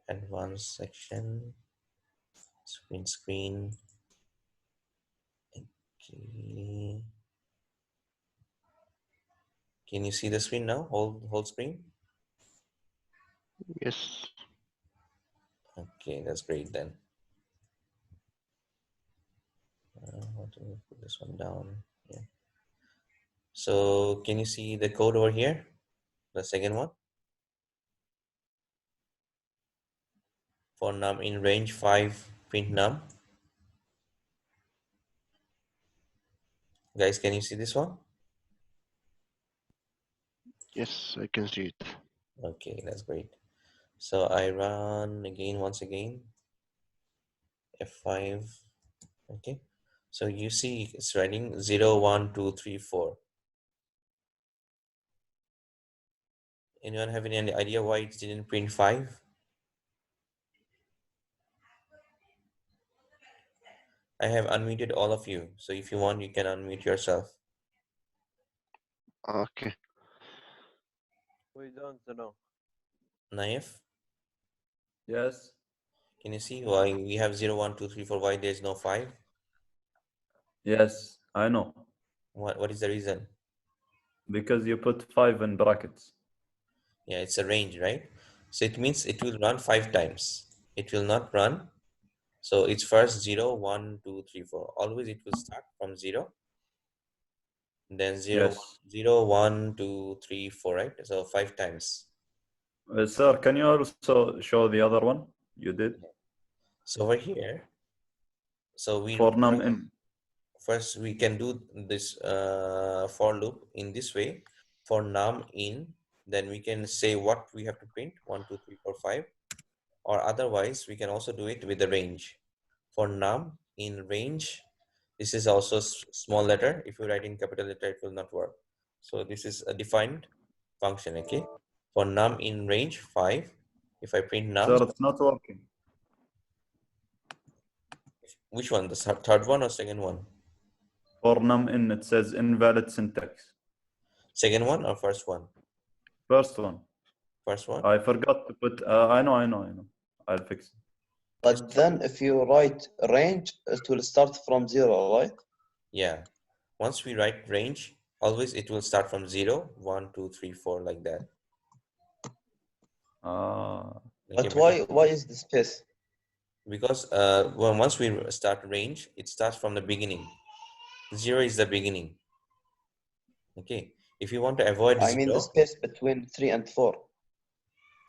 advanced section, screen. Okay. Can you see the screen now? Whole screen? Yes. Okay, that's great then. How to put this one down? Yeah. So can you see the code over here? The second one for num in range 5 print num. Guys, can you see this one? Yes, I can see it. Okay, that's great. So I run again once again F5. Okay. So you see it's writing 0, 1, 2, 3, 4. Anyone have any idea why it didn't print 5? I have unmuted all of you. So if you want, you can unmute yourself. Okay. We don't know. Naif, Yes. can you see why we have 0, 1, 2, 3, 4? Why there's no 5? Yes, I know. What is the reason? Because you put 5 in brackets. Yeah, it's a range, right? So it means it will run 5 times. It will not run. So it's first 0, 1, 2, 3, 4. Always it will start from 0. Then 0, Yes. 0, 1, 2, 3, 4, right? So 5 times. Sir, can you also show the other one you did? So over here, so we For num in. first we can do this for loop in this way. For num in, then we can say what we have to print, 1, 2, 3, 4, 5. Or otherwise, we can also do it with the range. For num in range, this is also small letter. If you write in capital letter, it will not work. So this is a defined function, okay? For num in range 5, if I print num, Sir, it's not working. which one? The third one or second one? For num in, it says invalid syntax. Second one or first one? First one. First one? I forgot to put. I know. I'll fix it. But then if you write range, it will start from 0, right? Yeah. Once we write range, always it will start from 0, 1, 2, 3, 4, like that. Okay, But why is the space? because once we start range, it starts from the beginning. 0 is the beginning. Okay. If you want to avoid I 0, mean the space between 3 and 4.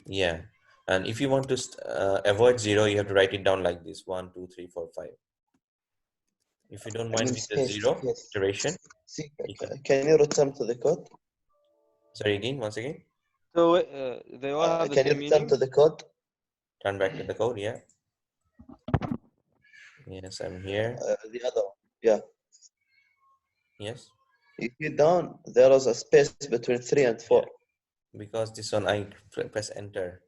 yeah. And if you want to avoid 0, you have to write it down like this: 1, 2, 3, 4, 5. If you don't I mind mean with the space. 0 iteration, See, you can. can you return to the code? Sorry, again, once again. So they all have the Can you same return meaning? to the code? Turn back to the code, yeah. Yes, I'm here. The other one. Yeah. Yes. If you down, there is a space between 3 and 4. Because this one I press enter.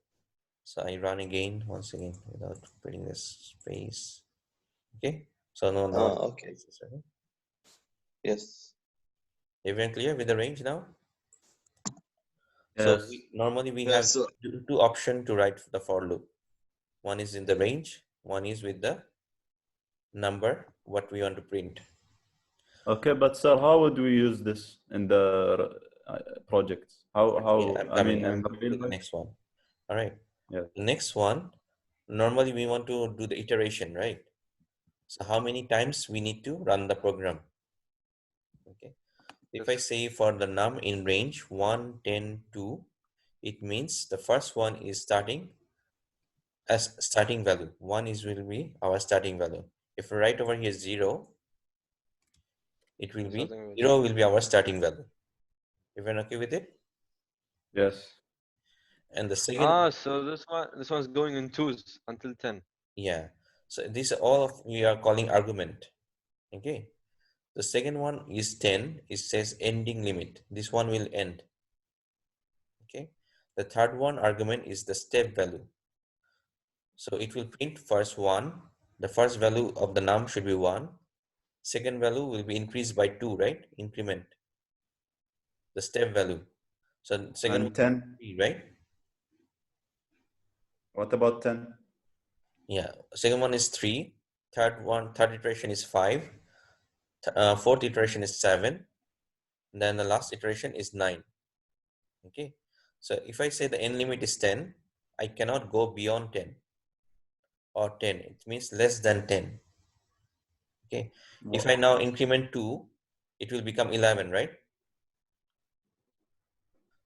So I run again, once again, without putting this space. Okay. So no, Okay. spaces, right? Yes. Everyone clear with the range now? Yes. So normally we have Yes, sir. two options to write the for loop. One is in the range, one is with the number, what we want to print. Okay, but sir, how would we use this in the projects? How? I'm I coming. mean, I'm in the coming real to the life? next one. All right. Yeah. The next one, normally we want to do the iteration, right? So how many times we need to run the program? Okay. If I say for the num in range 1, 10, 2, it means the first one is starting as starting value. 1 is will be our starting value. If we write over here 0, it will be 0 will be our starting value. Everyone okay with it? Yes. And the second, So this one's going in twos until 10. yeah. So this all of we are calling argument. Okay. The second one is 10. It says ending limit. This one will end. Okay. The third one argument is the step value. So it will print first 1. The first value of the num should be 1. Second value will be increased by 2, right? Increment. The step value. So second And one 10. 3, right? What about 10? Yeah, second one is 3. Third iteration is 5. Fourth iteration is 7. Then the last iteration is 9. Okay. So if I say the n limit is 10, I cannot go beyond 10 or 10. It means less than 10. Okay. If I now increment 2, it will become 11, right?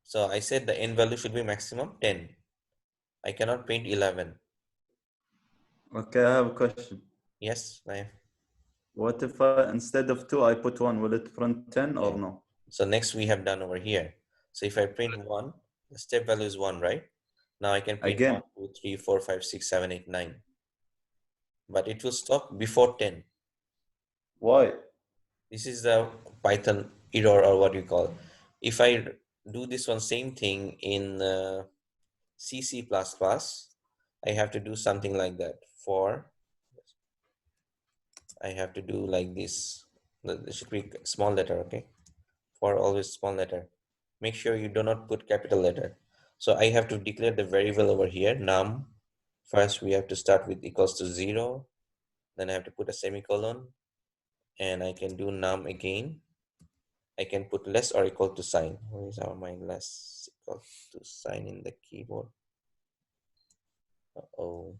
So I said the n value should be maximum 10. I cannot print 11. Okay, I have a question. Yes, What if I, instead of 2, I put 1? Will it print 10 or yeah. no? So next we have done over here. So if I print 1, the step value is 1, right? Now I can print Again? 1, 2, 3, 4, 5, 6, 7, 8, 9. But it will stop before 10. Why? This is the Python error, or what you call. If I do this one same thing in C, C++, I have to do something like that. For I have to do like this. This should be small letter, okay? For always small letter. Make sure you do not put capital letter. So I have to declare the variable over here, num. First, we have to start with equals to 0. Then I have to put a semicolon. And I can do num again. I can put less or equal to sign. Where is our my less equal to sign in the keyboard? Oh,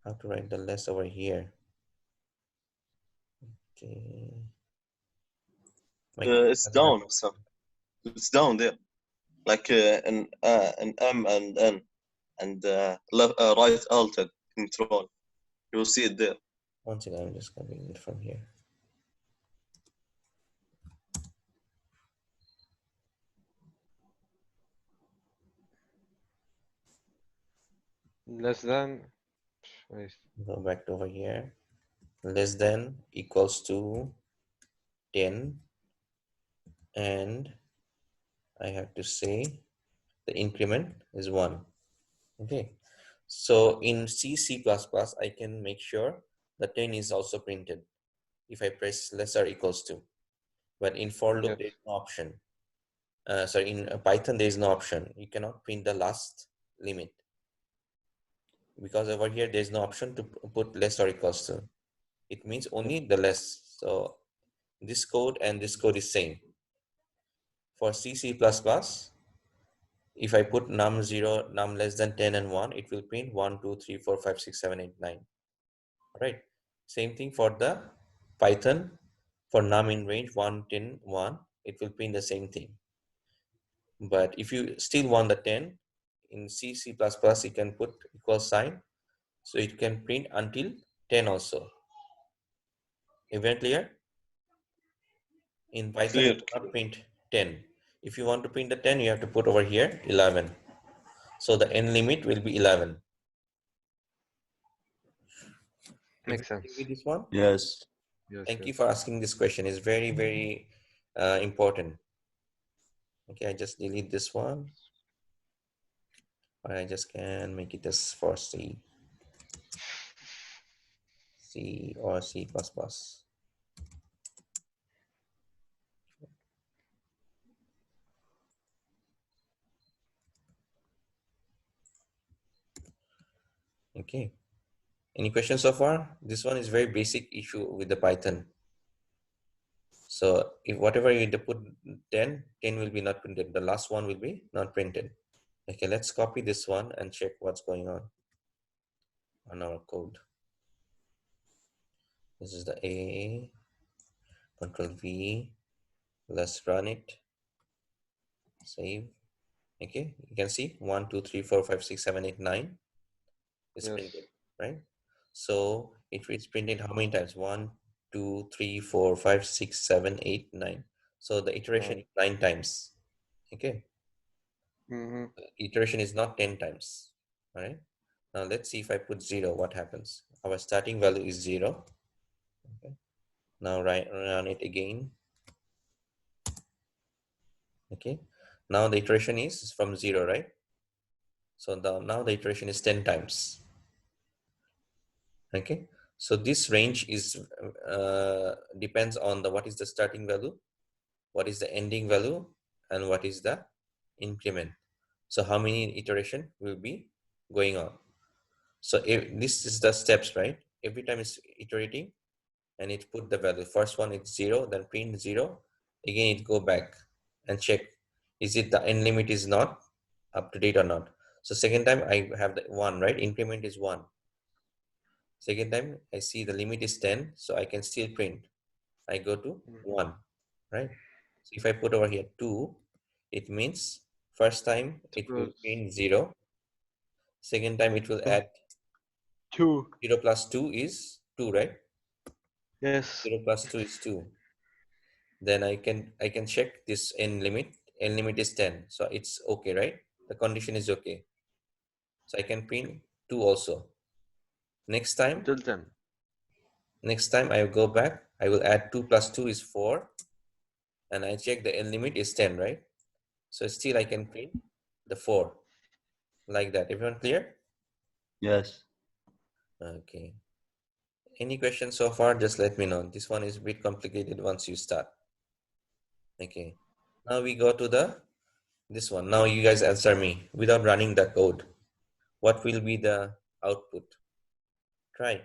how to write the less over here? Okay. It's down, Sam. It's down there, like an M and N and left, right alt control. You'll see it there. One second, I'm just copying it from here. Less than. Wait. Go back to over here. Less than equals to 10, and I have to say the increment is 1. Okay. So in C, C++, I can make sure the 10 is also printed if I press less or equals to. But in for loop, Yes. there is no option. Sorry, in Python, there is no option. You cannot print the last limit because over here, there is no option to put less or equals to. It means only the less. So this code and this code is same. For C, C++, if I put num0, num less than 10 and 1, it will print 1, 2, 3, 4, 5, 6, 7, 8, 9. All right. Same thing for the Python. For num in range 1, 10, 1, it will print the same thing. But if you still want the 10, in C, C++, you can put equal sign. So it can print until 10 also. Everyone clear? In Python, Clear. it will not print 10. If you want to print the 10, you have to put over here 11. So the n limit will be 11. Makes Everyone sense. with this one? Yes. Yes. Thank you Yes. for asking this question. It's very, very important. Okay, I just delete this one. Or I just can make it as for C. C or C++. Okay. Any questions so far? This one is very basic issue with the Python. So if whatever you put 10, 10 will be not printed. The last one will be not printed. Okay, let's copy this one and check what's going on our code. This is the A, Control V, let's run it, save. Okay, you can see 1, 2, 3, 4, 5, 6, 7, 8, 9 is Yes. printed, right? So it is printed how many times? 1, 2, 3, 4, 5, 6, 7, 8, 9. So the iteration is 9 times. Okay, Mm-hmm. iteration is not 10 times. All right. Now let's see if I put 0, what happens? Our starting value is 0. Okay. Now run it again. Okay. Now the iteration is from 0, right? So now the iteration is 10 times. Okay. So this range is depends on the what is the starting value, what is the ending value, and what is the increment. So how many iteration will be going on? So if this is the steps, right? Every time it's iterating and it put the value. First one is 0, then print 0. Again, it go back and check, is it the end limit is not up to date or not? So second time I have the 1, right? Increment is 1. Second time I see the limit is 10, so I can still print. I go to 1, right? So if I put over here 2, it means first time it will Suppose print 0. Second time it will Yeah. add 2. 0 plus 2 is 2, right? Yes. 0 plus 2 is 2. Then I can check this end limit. End limit is 10, so it's okay, right? The condition is okay. So I can print 2 also. Next time Till 10. I will go back. I will add 2 plus 2 is 4, and I check the end limit is 10, right? So still I can print the 4 like that. Everyone clear? Yes. Okay. Any questions so far? Just let me know. This one is a bit complicated once you start. Okay. Now we go to this one. Now you guys answer me without running the code. What will be the output? Try.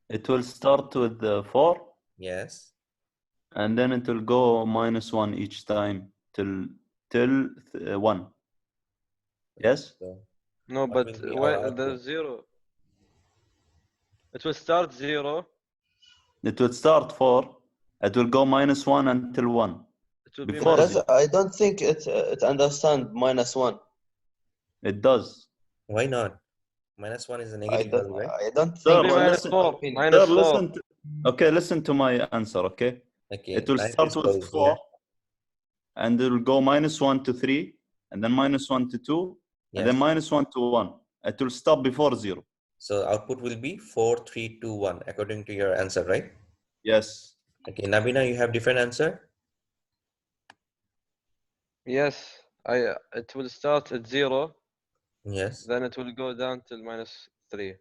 It will start with the 4, Yes. and then it will go -1 each time till 1. Yes? So No, what but will be our when the output? 0, it will start 0. It will start 4. It will go -1 until 1. It will be Before minus Does, zero. I don't think it understand -1. It does. Why not? -1 is a I negative don't value, right? I don't It will think be Sir, minus listen. 4. opinion. Sir, Minus 4. listen. Okay, listen to my answer, okay? Okay. It will Time start is with closed. 4, Yeah. and it will go -1 to 3, and then -1 to 2, and then Yes. -1 to 1. It will stop before 0. So output will be 4, 3, 2, 1 according to your answer, right? Yes. Okay. Nabina, you have different answer? Yes. It will start at 0. Yes. Then it will go down till -3 or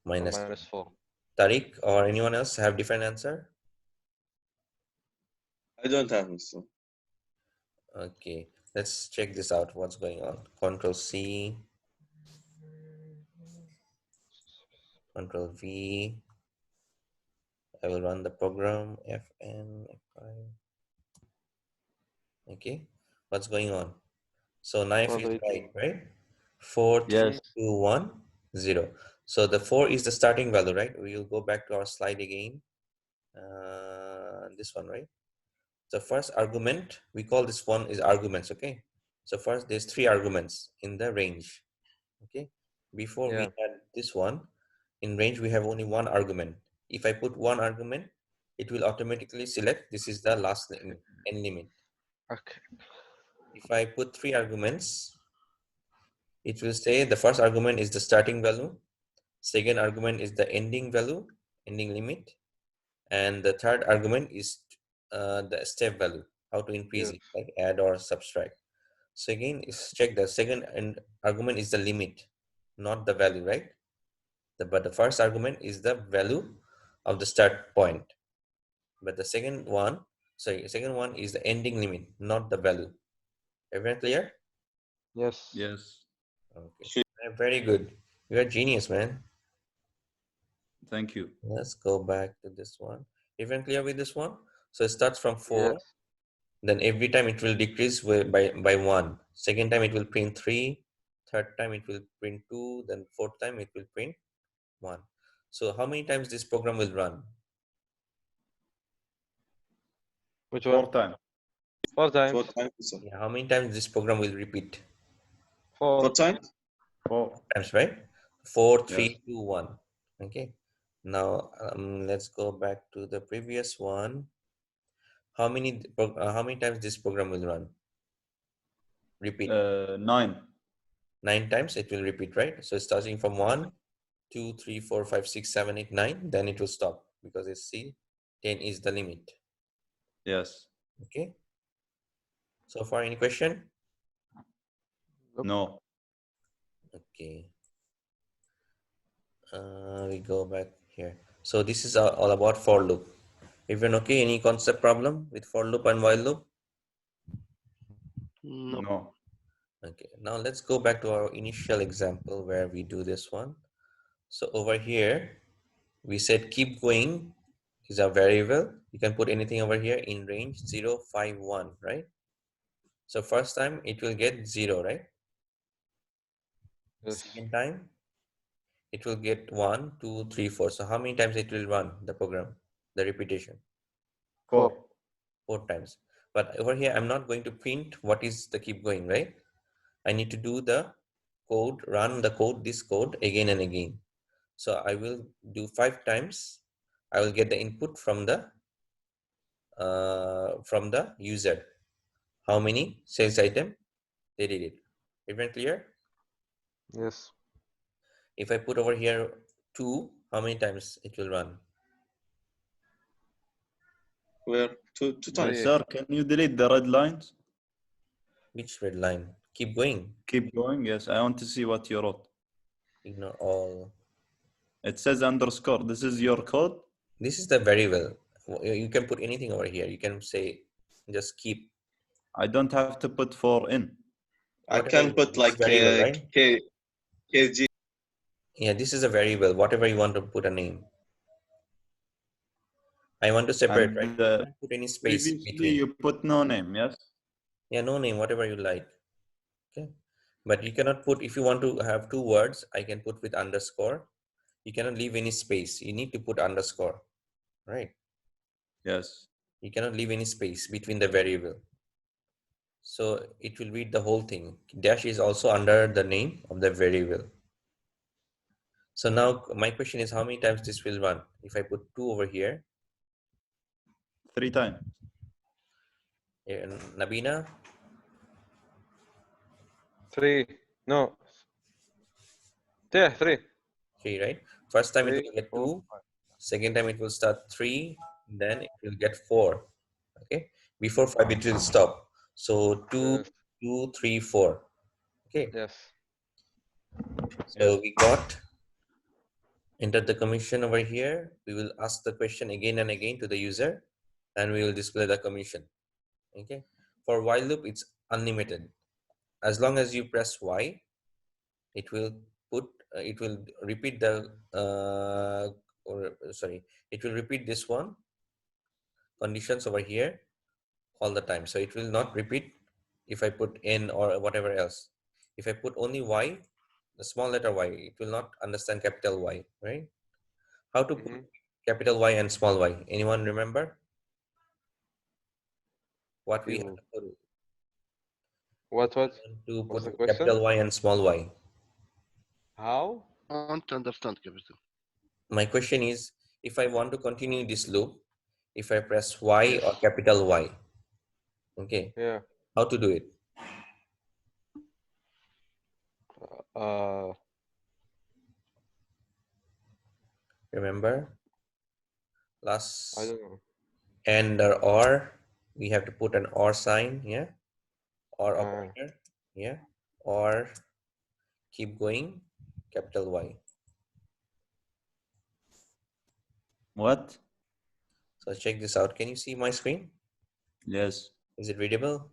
Minus -4. Tariq or anyone else have different answer? I don't have this. Okay. Let's check this out. What's going on? Control C, Control V. I will run the program Fn F5. Okay. What's going on? So knife is 432. right? 4, 3, Yes. 2, 1, 0. So the 4 is the starting value, right? We will go back to our slide again. This one, right? The first argument, we call this one is arguments, okay? So first there's 3 arguments in the range, okay? Before we Yeah. had this one, in range we have only 1 argument. If I put 1 argument, it will automatically select this is the last end limit. Okay. If I put 3 arguments, it will say the first argument is the starting value, second argument is the ending value, ending limit, and the third argument is the step value, how to increase Yes. it, like add or subtract. So again, is check the second and argument is the limit, not the value, right? But the first argument is the value of the start point. But the second one is the ending limit, not the value. Everyone clear? Yes. Yes. Okay. Very good. You're a genius, man. Thank you. Let's go back to this one. Everyone clear with this one? So it starts from 4. Yes. Then every time it will decrease by 1. Second time it will print 3. Third time it will print 2. Then fourth time it will print 1. So how many times this program will run? Which 4 one? times. 4 times. 4 times. So. Yeah, how many times this program will repeat? 4. 4 times? 4. Times, right? 4, Yes. 3, 2, 1. Okay. Now let's go back to the previous one. How many times this program will run? Repeat. 9. 9 times it will repeat, right? So starting from 1, 2, 3, 4, 5, 6, 7, 8, 9, then it will stop because it's see 10 is the limit. Yes. Okay. So far, any question? No. Okay. We go back here. So this is all about for loop. Even okay, any concept problem with for loop and while loop? No. No. Okay, now let's go back to our initial example where we do this one. So over here, we said keep going is a variable. You can put anything over here in range 0, 5, 1, right? So first time it will get 0, right? Yes. Second time it will get 1, 2, 3, 4. So how many times it will run the program, the repetition? 4. 4 times. But over here, I'm not going to print what is the keep going, right? I need to do the code, run the code, this code again and again. So I will do 5 times. I will get the input from the user. How many sales item they did it? Everyone clear? Yes. If I put over here 2, how many times it will run? Where? Two times. Three. Sir, can you delete the red lines? Which red line? Keep going. Keep going. Yes, I want to see what you wrote. Ignore all. It says underscore. This is your code. This is the variable. You can put anything over here. You can say just keep. I don't have to put 4 in. I Whatever can you want. put This is like variable, right? kg. Yeah, this is a variable. Whatever you want to put a name. I want to separate, right? And Don't put any space previously between. you put no name, yes? Yeah, no name, whatever you like. Okay. But you cannot put, if you want to have 2 words, I can put with underscore. You cannot leave any space. You need to put underscore, right? Yes. You cannot leave any space between the variable. So it will read the whole thing. Dash is also under the name of the variable. So now my question is how many times this will run? If I put 2 over here, 3 times. Nabina, 3. No. Yeah, 3. 3, right? First time it 3, will get 4, 2, 5. second time it will start 3, then it will get 4. Okay, before 5 it will stop. So 2, Yes. 2, 3, 4. Okay, Yes. so Yes. we got enter the commission over here. We will ask the question again and again to the user, and we will display the commission. Okay, for while loop it's unlimited. As long as you press Y, it will put it will repeat the it will repeat this one conditions over here all the time. So it will not repeat if I put N or whatever else. If I put only Y, the small letter Y, it will not understand capital Y, right? How to put Mm-hmm. capital Y and small y? Anyone remember what we have You. to put? What? To What's put the question? capital Y and small y? How? I want to understand, Captain. My question is, if I want to continue this loop, if I press Y Yes. or capital Y, okay, Yeah. how to do it? Uh. Remember I last don't know. and or we have to put an or sign, yeah, or Uh. operator, yeah, or keep going, capital Y. What? So check this out. Can you see my screen? Yes. Is it readable?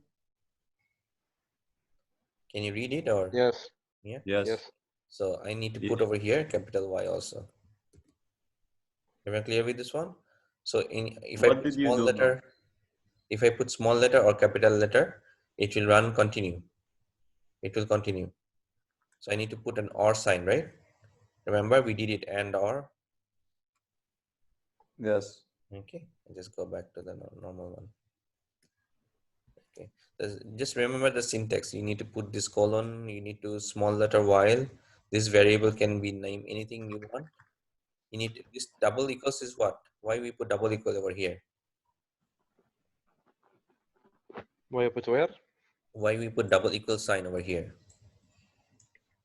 Can you read it or Yes. yeah? Yes. Yes. So I need to Ye- put over here capital Y also. Everyone clear with this one? So if I What put did you small do now? letter, if I put small letter or capital letter, it will run continue. It will continue. So I need to put an or sign, right? Remember we did it and or. Yes. Okay, I'll just go back to the normal one. Okay, just remember the syntax. You need to put this colon. You need to small letter while. This variable can be named anything you want. You need this double equals is what? Why we put double equal over here? Why you put where? Why we put double equal sign over here?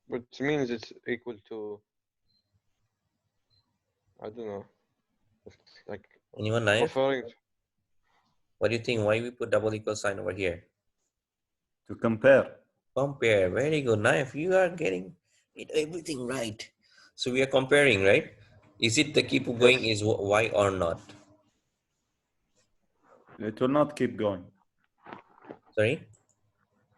Which means it's equal to. I don't know. It's like Anyone, Naif? referring. What do you think? Why we put double equal sign over here? To compare. Compare. Very good, Naif. You are getting it everything right. So we are comparing, right? Is it the keep going Yes. is Y or not? It will not keep going. Sorry?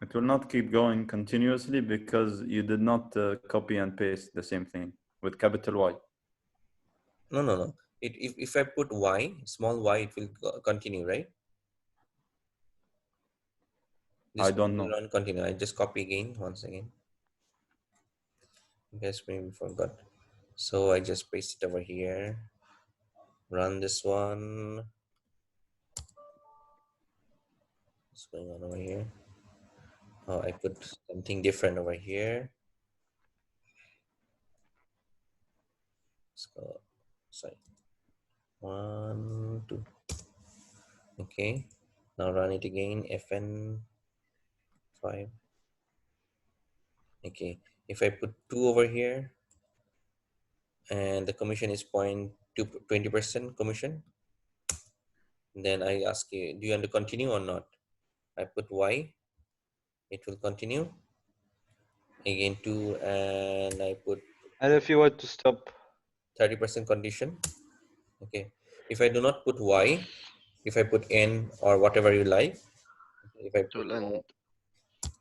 It will not keep going continuously because you did not copy and paste the same thing with capital Y. No. If I put y, small y, it will continue, right? This I don't will know. run continue. I just copy again once again. Guess maybe forgot. So I just paste it over here. Run this one. What's going on over here? Oh, I put something different over here. Let's go. Sorry. 1, 2. Okay. Now run it again. Fn 5. Okay. If I put 2 over here and the commission is 20% commission, then I ask you, do you want to continue or not? I put Y, it will continue. Again 2, and I put And if you want to stop, 30% condition. Okay. If I do not put Y, if I put N or whatever you like, if I It put will Y, end.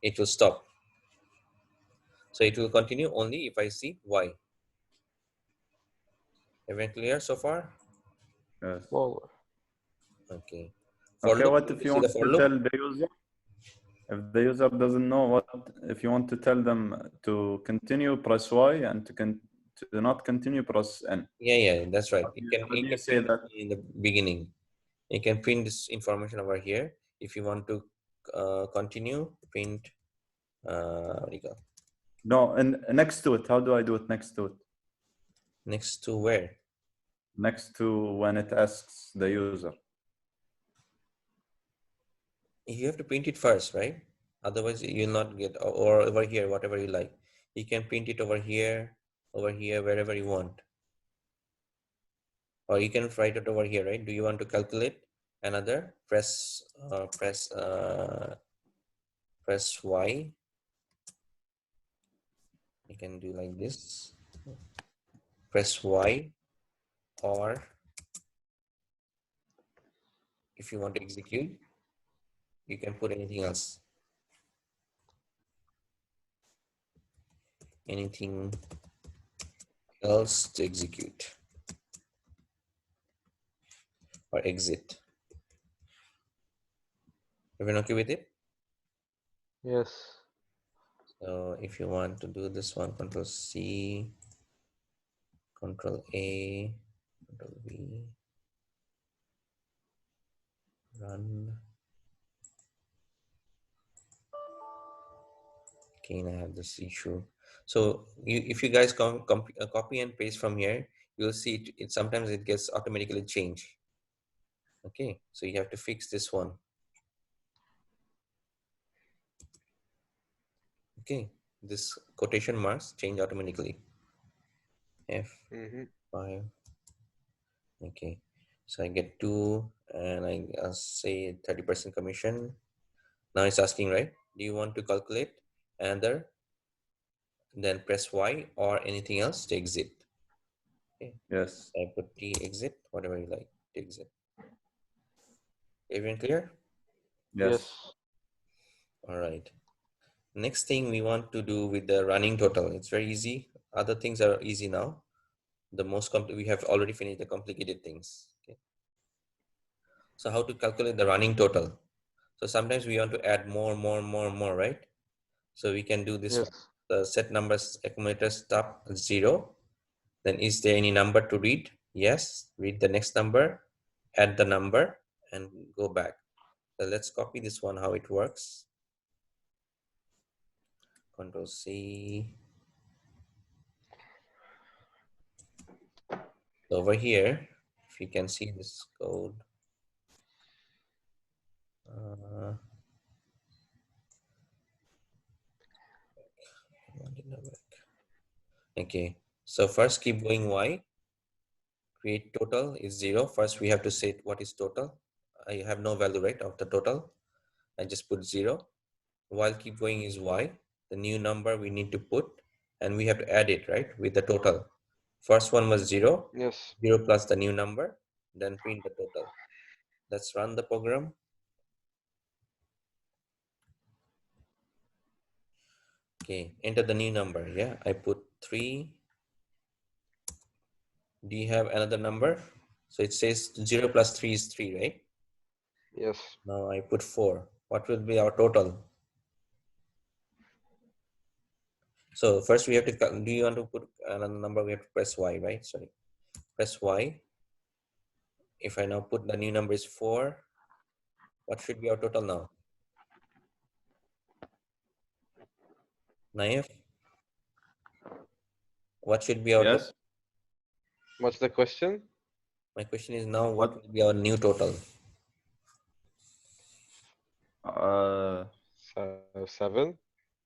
it will stop. So it will continue only if I see Y. Everyone clear so far? Yes. well, Okay. For Okay, loop, what you if to you see the want for to loop? tell the user? If the user doesn't know what, if you want to tell them to continue, press Y, and to not continue, press N. Yeah, that's right. How do You you can say print that? in the beginning. You can print this information over here. If you want to continue, print what do you call? No, and next to it. How do I do it next to it? Next to where? Next to when it asks the user. You have to print it first, right? Otherwise you'll not get, or over here, whatever you like. You can print it over here, wherever you want. Or you can write it over here, right? Do you want to calculate another? Press Y. You can do like this. Press Y, or if you want to execute, you can put anything else. Anything else to execute or exit. Everyone okay with it? yes. So if you want to do this one, Control C, Control A, Control V, run. Again, I have this issue. So if you guys copy and paste from here, you'll see it sometimes it gets automatically changed. Okay, so you have to fix this one. Okay, this quotation marks change automatically. F5. Okay, so I get 2 and I'll say 30% commission. Now it's asking, right? Do you want to calculate another? Then press Y or anything else to exit. Okay, Yes. I put T exit, whatever you like to exit. Everyone clear? Yes. All right. Next thing we want to do with the running total. It's very easy. Other things are easy now. The most we have already finished the complicated things. Okay. So how to calculate the running total? So sometimes we want to add more, right? So we can do this Yes. one. The set numbers accumulator stop 0. Then is there any number to read? Yes. Read the next number, add the number, and go back. So let's copy this one, how it works. Control C. So over here, if you can see this code. Okay, so first keep going Y. Create total is 0. First we have to say what is total. I have no value, right, of the total. I just put 0. While keep going is Y. The new number we need to put, and we have to add it, right, with the total. First one was 0. Yes. 0 plus the new number, then print the total. Let's run the program. Okay, enter the new number. Yeah, I put 3. Do you have another number? So it says 0 plus 3 is 3, right? Yes. Now I put 4. What will be our total? So first we have to, do you want to put another number? We have to press Y, right? Sorry. Press Y. If I now put the new number is 4, what should be our total now? Naif, what should be our total? Yes. What's the question? My question is now, what What? will be our new total? Uh, 7.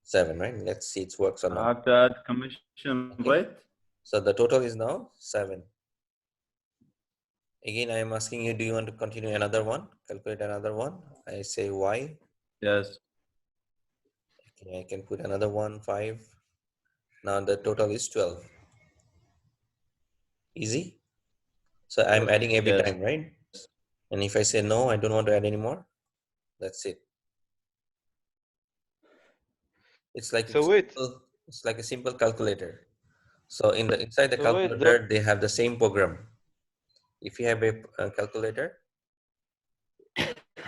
7, right? Let's see it works or I not. have to add commission Okay. rate. So the total is now 7. Again, I am asking you, do you want to continue another one? Calculate another one. I say Y. Yes. Okay, I can put another one, 5. Now the total is 12. Easy. So I'm Yes. adding every Yes. time, right? And if I say no, I don't want to add anymore, that's it. It's like So wait. it's like a simple calculator. So inside the So wait. calculator, they have the same program. If you have a calculator,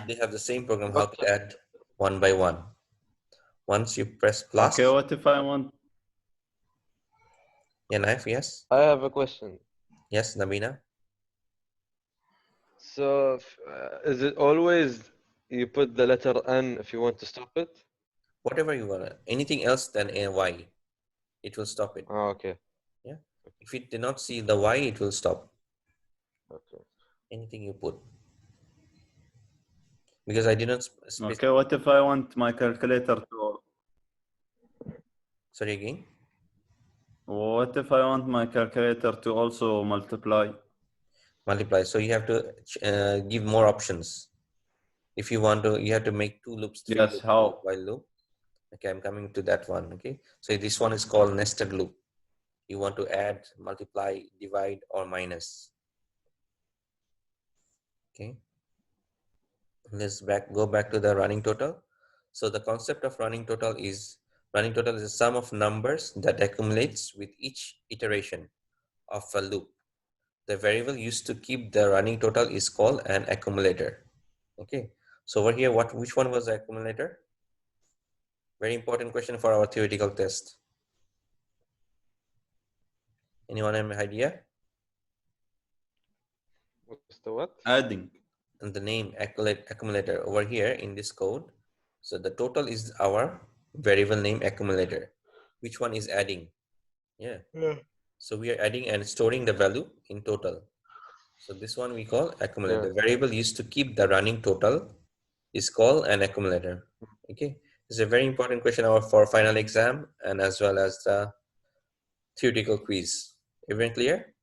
they have the same program how to Doctor. add one by one. Once you press plus, Okay. What if I want? yeah, knife, yes, I have a question. yes, Nabina. So is it always you put the letter N if you want to stop it? Whatever you want, anything else than a Y, it will stop it. Oh, okay. Yeah. If it did not see the Y, it will stop. Okay. Anything you put. Because I did not Okay. What if I want my calculator to? Sorry again. What if I want my calculator to also multiply? Multiply. So you have to give more options. If you want to, you have to make 2 loops, 3 Yes. loops, How? while loop. Okay, I'm coming to that one. Okay. So this one is called nested loop. You want to add, multiply, divide, or minus. Okay. Let's go back to the running total. So the concept of running total is a sum of numbers that accumulates with each iteration of a loop. The variable used to keep the running total is called an accumulator. Okay. So over here, which one was the accumulator? Very important question for our theoretical test. Anyone have an idea? What's the what? Adding. And the name accumulator over here in this code. So the total is our variable name accumulator. Which one is adding? Yeah. So we are adding and storing the value in total. So this one we call accumulator. Yeah. The variable used to keep the running total is called an accumulator. Okay. It's a very important question for final exam and as well as the theoretical quiz. Everyone clear?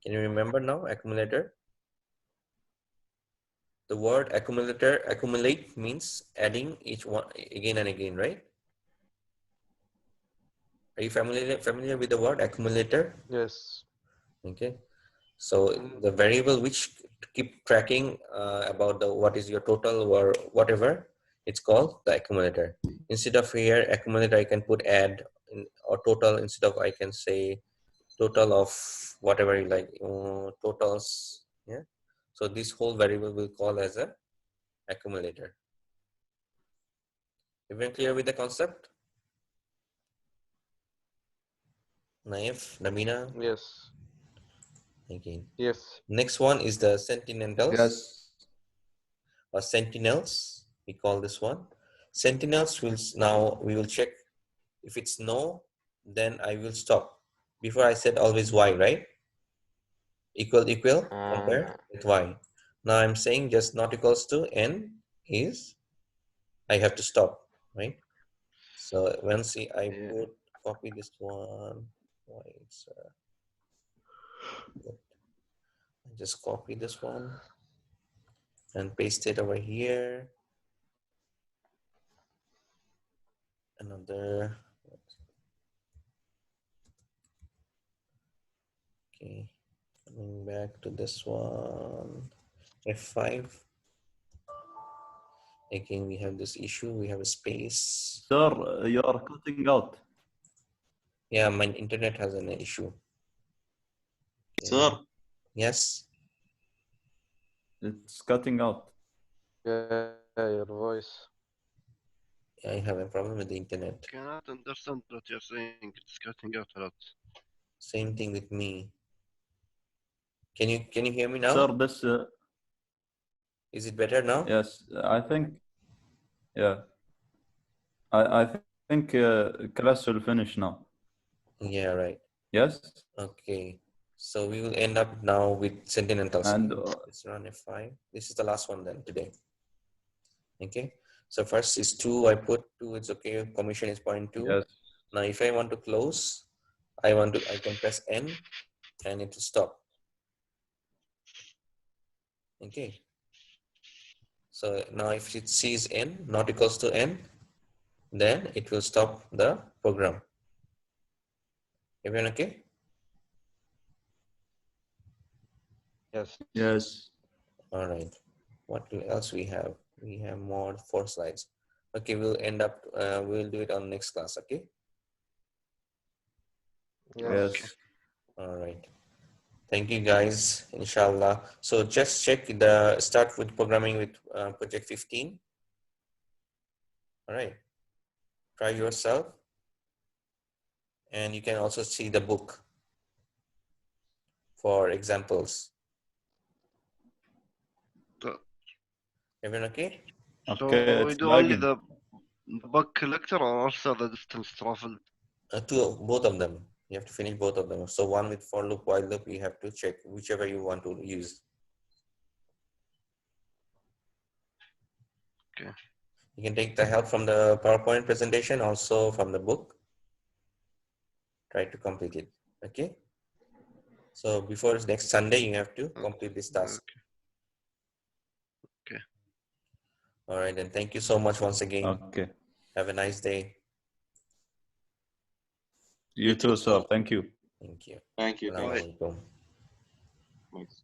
Can you remember now accumulator? The word accumulate means adding each one again and again, right? Are you familiar with the word accumulator? Yes. Okay. So the variable which keep tracking about what is your total or whatever, it's called the accumulator. Instead of here accumulator, I can put add or total. Instead of, I can say total of whatever you like, totals. Yeah. So this whole variable will call as a accumulator. Everyone clear with the concept? Naif, Namina, Yes. again. Yes. Next one is the Sentinels Yes. or Sentinels. We call this one. Sentinels will now we will check if it's no, then I will stop. Before I said always Y, right? Equal, compare with Y. Now I'm saying just not equals to N is I have to stop, right? So once I Yeah. put copy this one, why it's I just copy this one and paste it over here. Another, okay, coming back to this one, F5. Again, we have this issue. We have a space. Sir, you are cutting out. Yeah, my internet has an issue. Okay. Sir, Yes. It's cutting out. Yeah, your voice. I have a problem with the internet. Cannot understand what you're saying. It's cutting out a lot. Same thing with me. Can you hear me now? Sir, this, Is it better now? yes, I think, yeah. I think class will finish now. Yeah, right. Yes? Okay. So we will end up now with Sentinels. And Let's run F5. This is the last one then today. Okay. So first is 2. I put 2. It's okay. Commission is 0.2. yes, Now, if I want to close, I can press N and it will stop. Okay. So now if it sees N not equals to N, then it will stop the program. Everyone okay? Yes. yes. All right. What else we have? We have more 4 slides. Okay, we'll end up, we'll do it on next class. Okay. Yes. All right. Thank you guys, inshallah. So just check start with programming with project 15. All right. Try yourself. And you can also see the book for examples. So- Everyone okay? So Okay, we it's do only lagging. the bug collector or also the distance travel? Both of them. You have to finish both of them. So one with for loop, while loop, you have to check whichever you want to use. Okay. You can take the help from the PowerPoint presentation, also from the book. Try to complete it. Okay. So before next Sunday, you have to complete this task. Okay. All right. Then thank you so much once again. Okay. Have a nice day. You too, sir. Thank you. Thank you. thank you. Assalamu alaikum. Thanks.